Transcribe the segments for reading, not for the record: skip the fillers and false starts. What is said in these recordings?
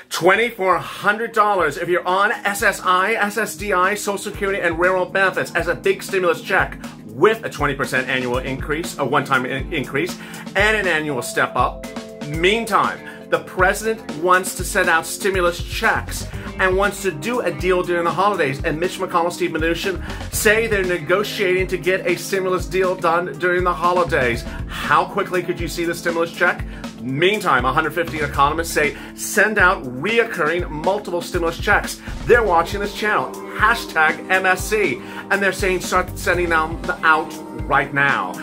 $2,400 if you're on SSI, SSDI, Social Security, and Railroad benefits as a big stimulus check with a 20% annual increase, a one-time increase, and an annual step up. Meantime, the president wants to send out stimulus checks and wants to do a deal during the holidays. And Mitch McConnell, Steve Mnuchin say they're negotiating to get a stimulus deal done during the holidays. How quickly could you see the stimulus check? Meantime, 150 economists say send out reoccurring multiple stimulus checks. They're watching this channel, hashtag MSC, and they're saying start sending them out right now.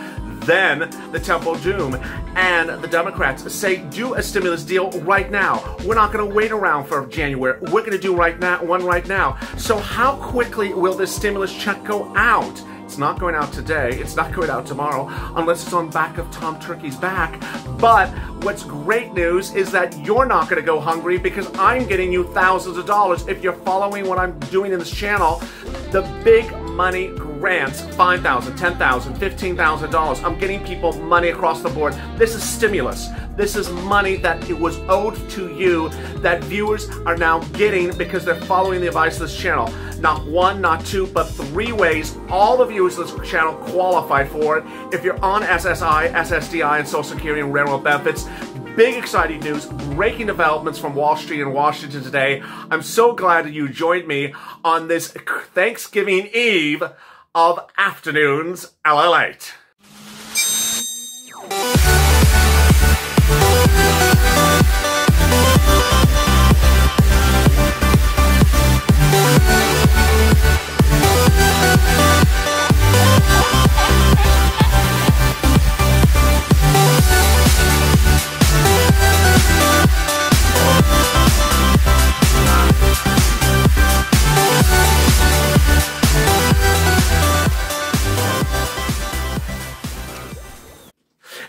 Then the Temple Doom and the Democrats say do a stimulus deal right now. We're not going to wait around for January. We're going to do one right now. So how quickly will this stimulus check go out? It's not going out today. It's not going out tomorrow unless it's on back of Tom Turkey's back. But what's great news is that you're not going to go hungry because I'm getting you thousands of dollars. If you're following what I'm doing in this channel, the big money grants, $5,000, $10,000, $15,000. I'm getting people money across the board. This is stimulus. This is money that it was owed to you that viewers are now getting because they're following the advice of this channel. Not one, not two, but 3 ways all the viewers of this channel qualified for it. If you're on SSI, SSDI, and Social Security and Railroad benefits, big exciting news, breaking developments from Wall Street and Washington today. I'm so glad that you joined me on this Thanksgiving Eve of afternoons LALATE.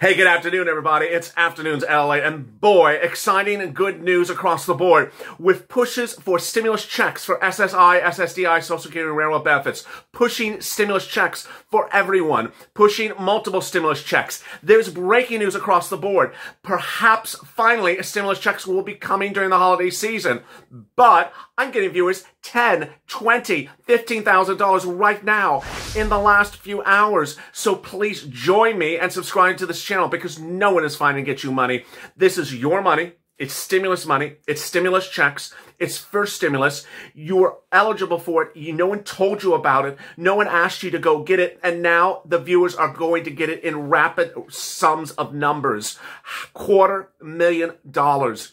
Hey, good afternoon, everybody. It's Afternoons LA, and boy, exciting and good news across the board with pushes for stimulus checks for SSI, SSDI, Social Security, and Railroad benefits, pushing stimulus checks for everyone, pushing multiple stimulus checks. There's breaking news across the board. Perhaps, finally, stimulus checks will be coming during the holiday season, but I'm getting viewers $10,000, $20,000, $15,000 right now in the last few hours. So please join me and subscribe to this channel because no one is finding to get you money. This is your money. It's stimulus money. It's stimulus checks. It's first stimulus. You are eligible for it. No one told you about it. No one asked you to go get it. And now the viewers are going to get it in rapid sums of numbers. $250,000.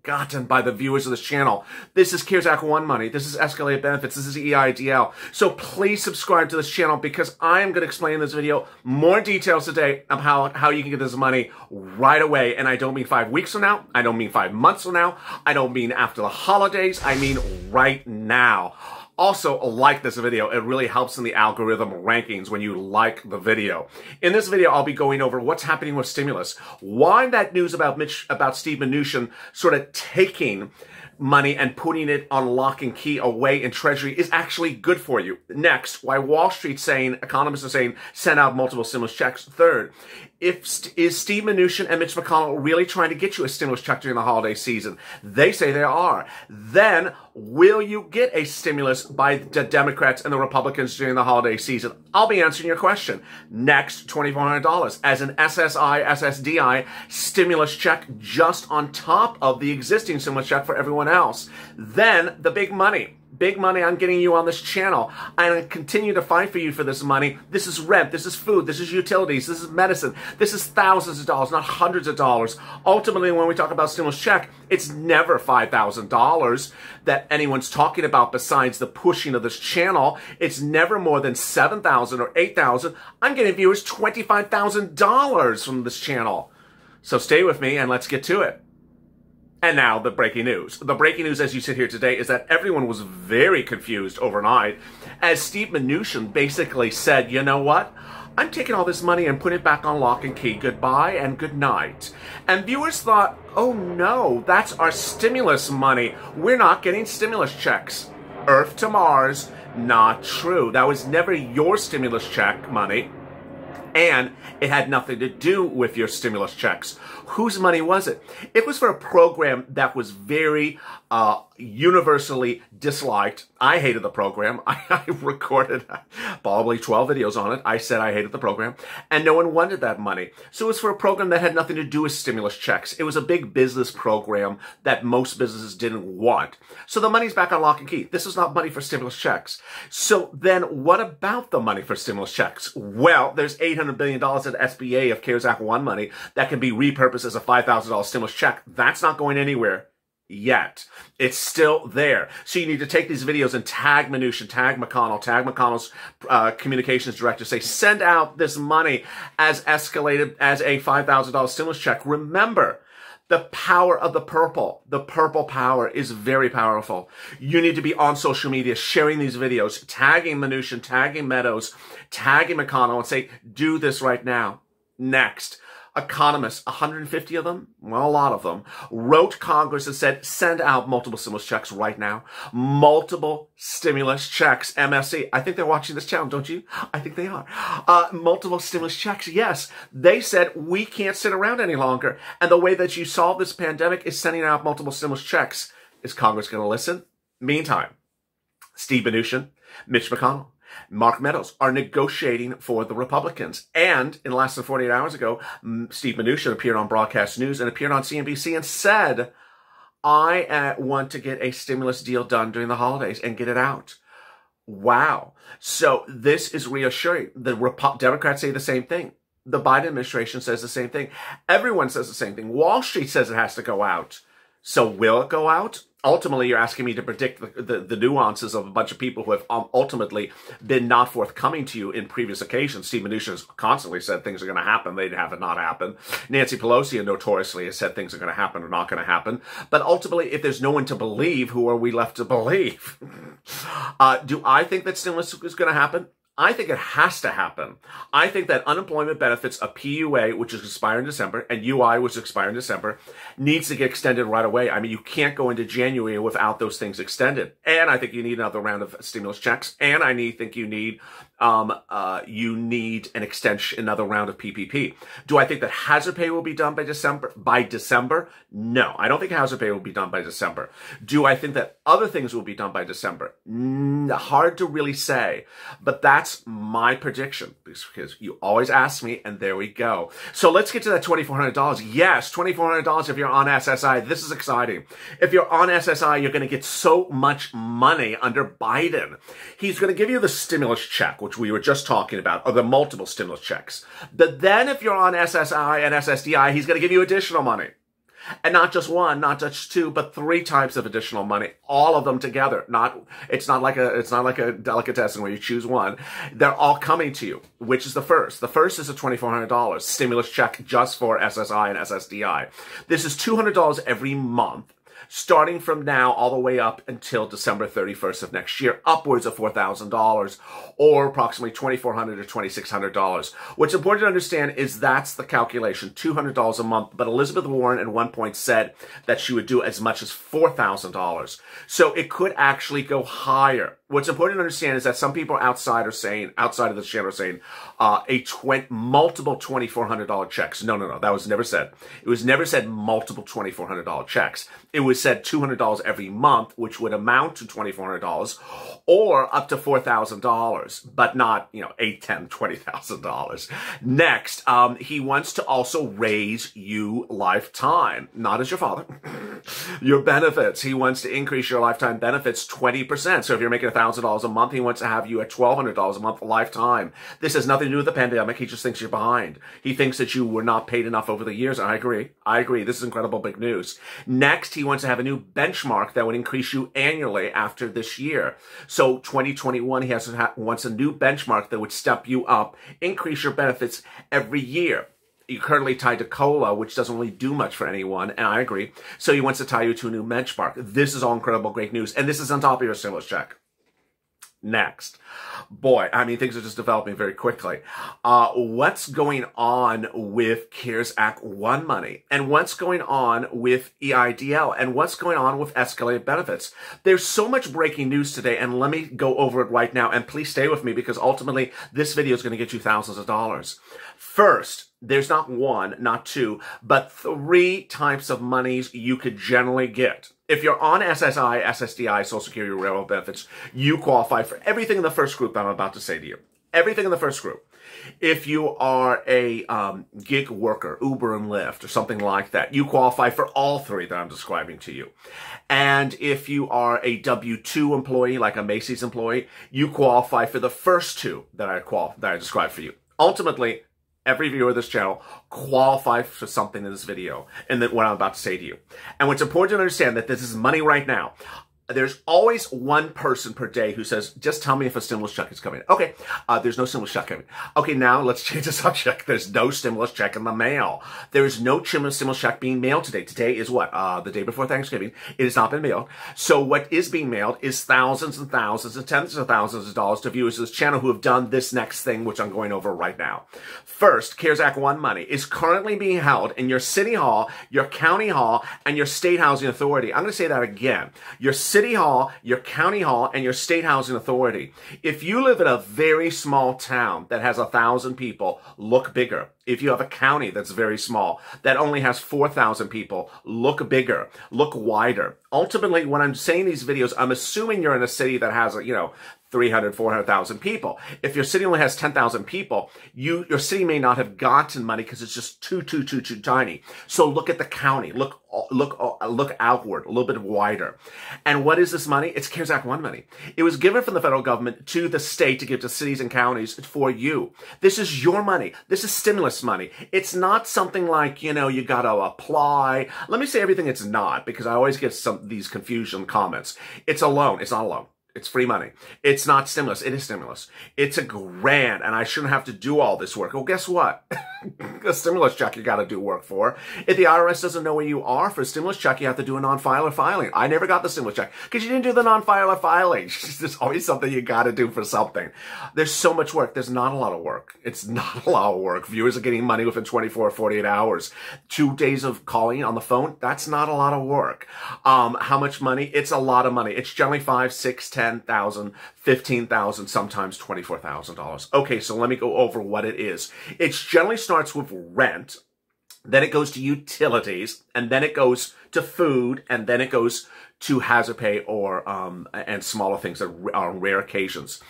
Gotten by the viewers of this channel. This is CARES Act 1 money. This is escalated benefits. This is EIDL. So please subscribe to this channel because I am going to explain in this video more details today of how you can get this money right away. And I don't mean 5 weeks from now. I don't mean 5 months from now. I don't mean after the holidays. I mean right now. Also, like this video. It really helps in the algorithm rankings when you like the video. In this video, I'll be going over what's happening with stimulus, why that news about Steve Mnuchin sort of taking money and putting it on lock and key away in Treasury is actually good for you. Next, why Wall Street's saying, economists are saying, send out multiple stimulus checks. Third, is Steve Mnuchin and Mitch McConnell really trying to get you a stimulus check during the holiday season? They say they are. Then, will you get a stimulus by the Democrats and the Republicans during the holiday season? I'll be answering your question. Next, $2,400 as an SSI, SSDI stimulus check just on top of the existing stimulus check for everyone else. Then, the big money. Big money I'm getting you on this channel. I'm going to continue to fight for you for this money. This is rent, this is food, this is utilities, this is medicine. This is thousands of dollars, not hundreds of dollars. Ultimately, when we talk about stimulus check, it's never $5,000 that anyone's talking about besides the pushing of this channel. It's never more than $7,000 or $8,000. I'm getting viewers $25,000 from this channel. So stay with me and let's get to it. And now, the breaking news. The breaking news as you sit here today is that everyone was very confused overnight as Steve Mnuchin basically said, you know what? I'm taking all this money and putting it back on lock and key. Goodbye and good night. And viewers thought, oh no, that's our stimulus money. We're not getting stimulus checks. Earth to Mars, not true. That was never your stimulus check money. And it had nothing to do with your stimulus checks. Whose money was it? It was for a program that was very universally disliked. I hated the program. I recorded probably 12 videos on it. I said I hated the program, and no one wanted that money. So it was for a program that had nothing to do with stimulus checks. It was a big business program that most businesses didn't want. So the money's back on lock and key. This is not money for stimulus checks. So then what about the money for stimulus checks? Well, there's $800 billion in SBA of CARES Act 1 money that can be repurposed as a $5,000 stimulus check. That's not going anywhere yet. It's still there. So you need to take these videos and tag Mnuchin, tag McConnell's communications director, say, send out this money as escalated as a $5,000 stimulus check. Remember, the power of the purple power is very powerful. You need to be on social media, sharing these videos, tagging Mnuchin, tagging Meadows, tagging McConnell, and say, do this right now. Next. Economists, 150 of them, well, a lot of them, wrote Congress and said, send out multiple stimulus checks right now. Multiple stimulus checks, MSC. I think they're watching this channel, don't you? I think they are. Multiple stimulus checks, yes. They said, we can't sit around any longer. And the way that you solve this pandemic is sending out multiple stimulus checks. Is Congress going to listen? Meantime, Steve Mnuchin, Mitch McConnell, Mark Meadows are negotiating for the Republicans. And in less than 48 hours ago, Steve Mnuchin appeared on broadcast news and appeared on CNBC and said, I want to get a stimulus deal done during the holidays and get it out. Wow. So this is reassuring. The Democrats say the same thing. The Biden administration says the same thing. Everyone says the same thing. Wall Street says it has to go out. So will it go out? Ultimately, you're asking me to predict the nuances of a bunch of people who have ultimately been not forthcoming to you in previous occasions. Steve Mnuchin has constantly said things are going to happen. They'd have it not happen. Nancy Pelosi notoriously has said things are going to happen or not going to happen. But ultimately, if there's no one to believe, who are we left to believe? Do I think that stimulus is going to happen? I think it has to happen. I think that unemployment benefits, a PUA, which is expiring in December, and UI, which is expiring in December, needs to get extended right away. I mean, you can't go into January without those things extended. And I think you need another round of stimulus checks. And I think you need an extension, another round of PPP. Do I think that hazard pay will be done by December? No, I don't think hazard pay will be done by December. Do I think that other things will be done by December? Hard to really say, but that's my prediction because you always ask me, and there we go. So let's get to that $2,400. Yes, $2,400 if you're on SSI. This is exciting. If you're on SSI, you're going to get so much money under Biden. He's going to give you the stimulus check, which we were just talking about, or the multiple stimulus checks. But then if you're on SSI and SSDI, he's going to give you additional money. And not just one, not just two, but 3 types of additional money, all of them together. It's not like a delicatessen where you choose one. They're all coming to you. Which is the first? The first is a $2,400 stimulus check just for SSI and SSDI. This is $200 every month, starting from now all the way up until December 31st of next year, upwards of $4,000 or approximately $2,400 or $2,600. What's important to understand is that's the calculation, $200 a month. But Elizabeth Warren at one point said that she would do as much as $4,000. So it could actually go higher. What's important to understand is that some people outside of this channel are saying multiple $2,400 checks. No, that was never said. It was never said multiple $2,400 checks. It was said $200 every month, which would amount to $2,400 or up to $4,000, but not, $8,000, $10,000, $20,000. Next, he wants to also raise you lifetime, not as your father, your benefits. He wants to increase your lifetime benefits 20%. So if you're making $1,000 a month, he wants to have you at $1,200 a month lifetime. This has nothing to do with the pandemic. He just thinks you're behind. He thinks that you were not paid enough over the years. I agree. This is incredible big news. Next, he wants to have a new benchmark that would increase you annually after this year. So 2021, he wants a new benchmark that would step you up, increase your benefits every year. You're currently tied to COLA, which doesn't really do much for anyone, and I agree. So he wants to tie you to a new benchmark. This is all incredible great news, and this is on top of your stimulus check. Next. Boy, I mean, things are just developing very quickly. What's going on with CARES Act 1 money? And what's going on with EIDL? And what's going on with escalated benefits? There's so much breaking news today, and let me go over it right now. And please stay with me, because ultimately, this video is going to get you thousands of dollars. First, there's not one, not two, but 3 types of monies you could generally get. If you're on SSI, SSDI, Social Security, Railroad benefits, you qualify for everything in the first group that I'm about to say to you. Everything in the first group. If you are a gig worker, Uber and Lyft, or something like that, you qualify for all 3 that I'm describing to you. And if you are a W-2 employee, like a Macy's employee, you qualify for the first 2 that I described for you. Ultimately, every viewer of this channel qualifies for something in this video and that what I'm about to say to you. And what's important to understand that this is money right now. There's always one person per day who says, just tell me if a stimulus check is coming. Okay, there's no stimulus check coming. Okay, now let's change the subject. There's no stimulus check in the mail. There is no stimulus check being mailed today. Today is what? The day before Thanksgiving. It has not been mailed. So what is being mailed is thousands and thousands and tens of thousands of dollars to viewers of this channel who have done this next thing, which I'm going over right now. First, CARES Act 1 money is currently being held in your city hall, your county hall, and your state housing authority. I'm going to say that again. Your city hall, your county hall, and your state housing authority. If you live in a very small town that has 1,000 people, look bigger. If you have a county that's very small, that only has 4,000 people, look bigger, look wider. Ultimately, when I'm saying these videos, I'm assuming you're in a city that has, 300, 400,000 people. If your city only has 10,000 people, your city may not have gotten money because it's just too tiny. So look at the county. Look outward, a little bit wider. And what is this money? It's CARES Act 1 money. It was given from the federal government to the state to give to cities and counties for you. This is your money. This is stimulus money. It's not something like, you got to apply. Let me say everything it's not, because I always get these confusion comments. It's a loan. It's not a loan. It's free money. It's not stimulus. It is stimulus. It's a grant, and I shouldn't have to do all this work. Well, guess what? A stimulus check you got to do work for. If the IRS doesn't know where you are for a stimulus check, you have to do a non-filer filing. I never got the stimulus check because you didn't do the non-filer filing. There's always something you got to do for something. There's so much work. There's not a lot of work. It's not a lot of work. Viewers are getting money within 24 or 48 hours. 2 days of calling on the phone, that's not a lot of work. How much money? It's a lot of money. It's generally $5,000, $6,000, $10,000, $15,000, sometimes $24,000. Okay, so let me go over what it is. It generally starts with rent, then it goes to utilities, and then it goes to food, and then it goes to hazard pay or and smaller things that are on rare occasions.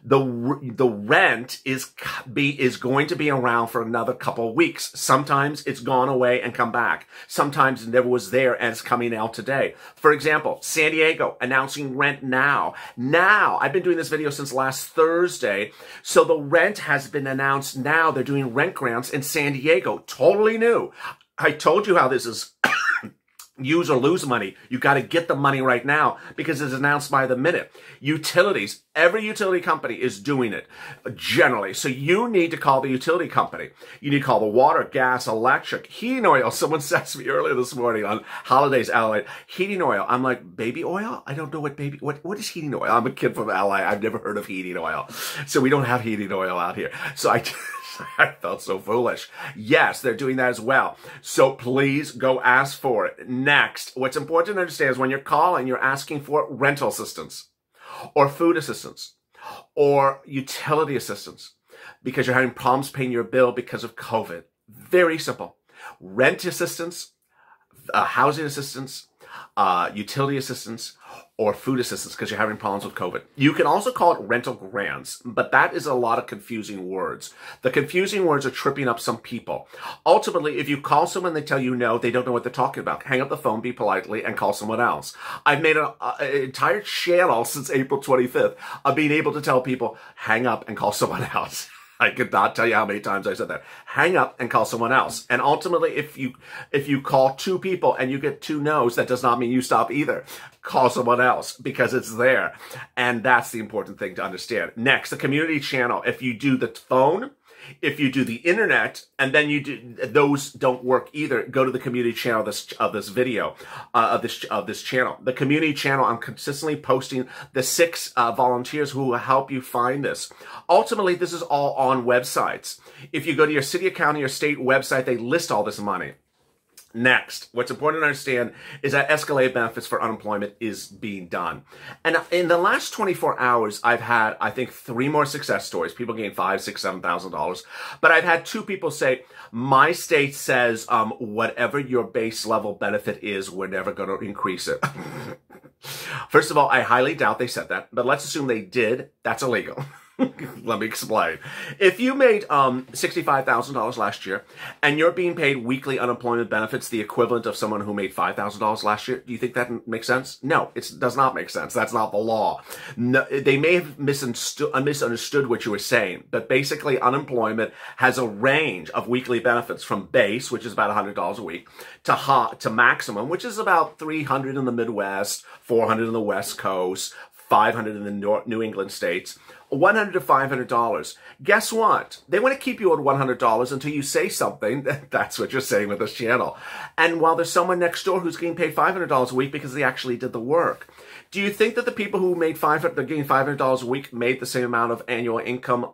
The rent is going to be around for another couple of weeks. Sometimes it's gone away and come back. Sometimes it never was there and it's coming out today. For example, San Diego announcing rent now. Now, I've been doing this video since last Thursday, so the rent has been announced now. They're doing rent grants in San Diego. Totally new. I told you how this is use or lose money. You got to get the money right now because it's announced by the minute. Utilities, every utility company is doing it generally. So you need to call the utility company. You need to call the water, gas, electric, heating oil. Someone said to me earlier this morning on holidays, LA, heating oil. I'm like, baby oil? I don't know what is heating oil? I'm a kid from LA. I've never heard of heating oil. So we don't have heating oil out here. So I felt so foolish. Yes, they're doing that as well. So please go ask for it. Next, what's important to understand is when you're calling, you're asking for rental assistance or food assistance or utility assistance because you're having problems paying your bill because of COVID. Very simple. Rent assistance, housing assistance, utility assistance, or food assistance because you're having problems with COVID. You can also call it rental grants, but that is a lot of confusing words. The confusing words are tripping up some people. Ultimately, if you call someone, they tell you no, they don't know what they're talking about. Hang up the phone, be politely, and call someone else. I've made an entire channel since April 25th of being able to tell people, hang up and call someone else. I could not tell you how many times I said that. Hang up and call someone else. And ultimately, if you call 2 people and you get 2 no's, that does not mean you stop either. Call someone else because it's there. And that's the important thing to understand. Next, the community channel. If you do the phone, If you do the internet and then you do, those don't work either, go to the community channel of this video, of this channel. The community channel, I'm consistently posting the 6 volunteers who will help you find this. Ultimately, this is all on websites. If you go to your city, county, or state website, they list all this money. Next, what's important to understand is that escalated benefits for unemployment is being done. And in the last 24 hours, I've had, I think, 3 more success stories. People gain $5,000, $6,000, $7,000. But I've had 2 people say, my state says, whatever your base level benefit is, we're never going to increase it. First of all, I highly doubt they said that, but let's assume they did. That's illegal. Let me explain. If you made $65,000 last year and you're being paid weekly unemployment benefits, the equivalent of someone who made $5,000 last year, do you think that makes sense? No, it does not make sense. That's not the law. No, they may have misunderstood what you were saying, but basically unemployment has a range of weekly benefits from base, which is about $100 a week, to maximum, which is about $300 in the Midwest, $400 in the West Coast, $500 in the New England states, $100 to $500. Guess what? They want to keep you at $100 until you say something. That's what you're saying with this channel. And while there's someone next door who's getting paid $500 a week because they actually did the work. Do you think that the people who made getting $500 a week made the same amount of annual income,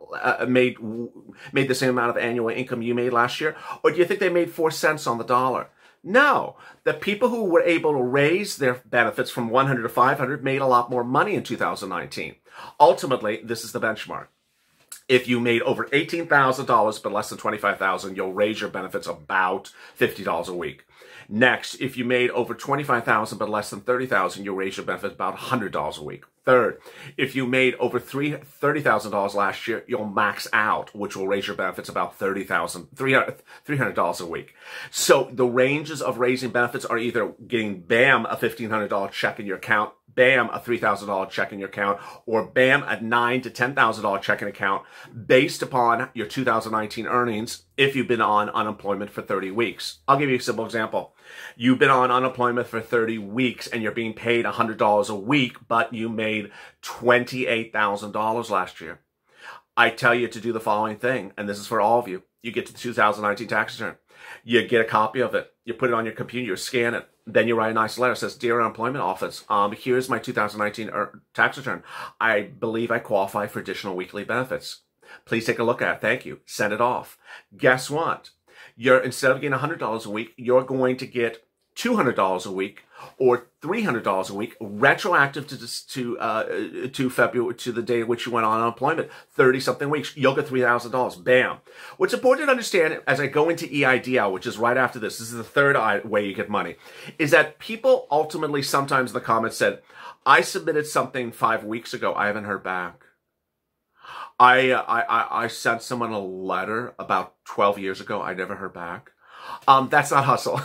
made the same amount of annual income you made last year? Or do you think they made 4 cents on the dollar? No, the people who were able to raise their benefits from 100 to 500 made a lot more money in 2019. Ultimately, this is the benchmark. If you made over $18,000 but less than $25,000, you'll raise your benefits about $50 a week. Next, if you made over $25,000 but less than $30,000, you'll raise your benefits about $100 a week. Third, if you made over $30,000 last year, you'll max out, which will raise your benefits about $300 a week. So the ranges of raising benefits are either getting, bam, a $1,500 check in your account, bam, a $3,000 check in your account, or bam, a $9,000 to $10,000 check in account based upon your 2019 earnings if you've been on unemployment for 30 weeks. I'll give you a simple example. You've been on unemployment for 30 weeks and you're being paid $100 a week, but you made $28,000 last year. I tell you to do the following thing, and this is for all of you. You get to the 2019 tax return. You get a copy of it. You put it on your computer. You scan it. Then you write a nice letter that says, Dear Unemployment Office, here's my 2019 tax return. I believe I qualify for additional weekly benefits. Please take a look at it. Thank you. Send it off. Guess what? Instead of getting $100 a week, you're going to get $200 a week or $300 a week, retroactive to February, to the day at which you went on unemployment, 30-something weeks. You'll get $3,000. Bam. What's important to understand as I go into EIDL, which is right after this is the third way you get money, is that people ultimately sometimes in the comments said, I submitted something 5 weeks ago. I haven't heard back. I sent someone a letter about 12 years ago. I never heard back. That's not hustle.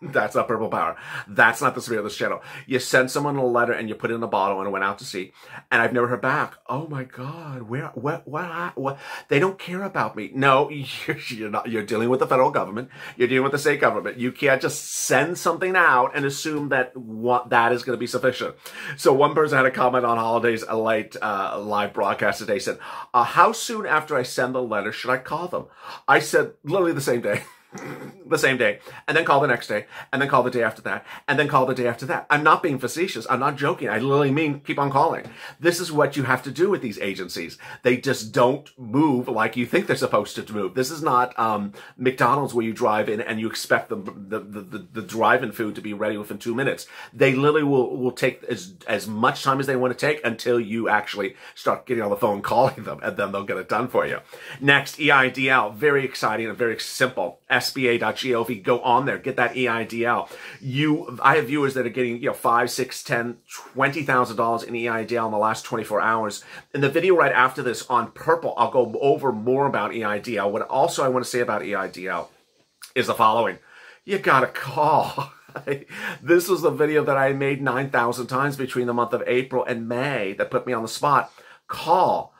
That's not purple power. That's not the spirit of this channel. You send someone a letter and you put it in a bottle and it went out to sea. And I've never heard back. Oh my God, what? They don't care about me. No, you're not. You're dealing with the federal government. You're dealing with the state government. You can't just send something out and assume that that is going to be sufficient. So one person had a comment on Holidays LALATE live broadcast today, said, how soon after I send the letter should I call them? I said, literally the same day. The same day, and then call the next day, and then call the day after that, and then call the day after that. I'm not being facetious. I'm not joking. I literally mean keep on calling. This is what you have to do with these agencies. They just don't move like you think they're supposed to move. This is not McDonald's where you drive in and you expect the drive-in food to be ready within 2 minutes. They literally will take as much time as they want to take until you actually start getting on the phone calling them, and then they'll get it done for you. Next, EIDL. Very exciting and very simple. SBA.gov, go on there, get that EIDL. I have viewers that are getting, $5, $6, $10, $20,000 in EIDL in the last 24 hours. In the video right after this on Purple, I'll go over more about EIDL. What also I want to say about EIDL is the following. You gotta call. This was the video that I made 9,000 times between the month of April and May that put me on the spot. Call.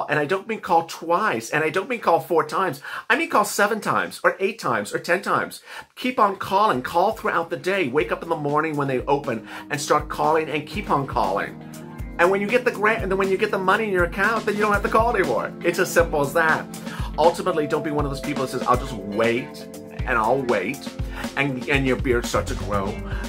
And I don't mean call twice, and I don't mean call 4 times. I mean call 7 times, or 8 times, or 10 times. Keep on calling. Call throughout the day. Wake up in the morning when they open and start calling and keep on calling. And when you get the grant, and then when you get the money in your account, then you don't have to call anymore. It's as simple as that. Ultimately, don't be one of those people that says, I'll just wait, and I'll wait, and your beard starts to grow,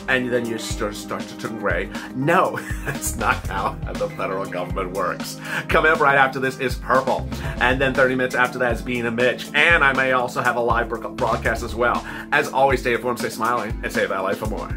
and then you start to turn gray. No, that's not how the federal government works. Coming up right after this is Purple, and then 30 minutes after that is Being a Mitch, and I may also have a live broadcast as well. As always, stay informed, stay smiling, and stay valid for more.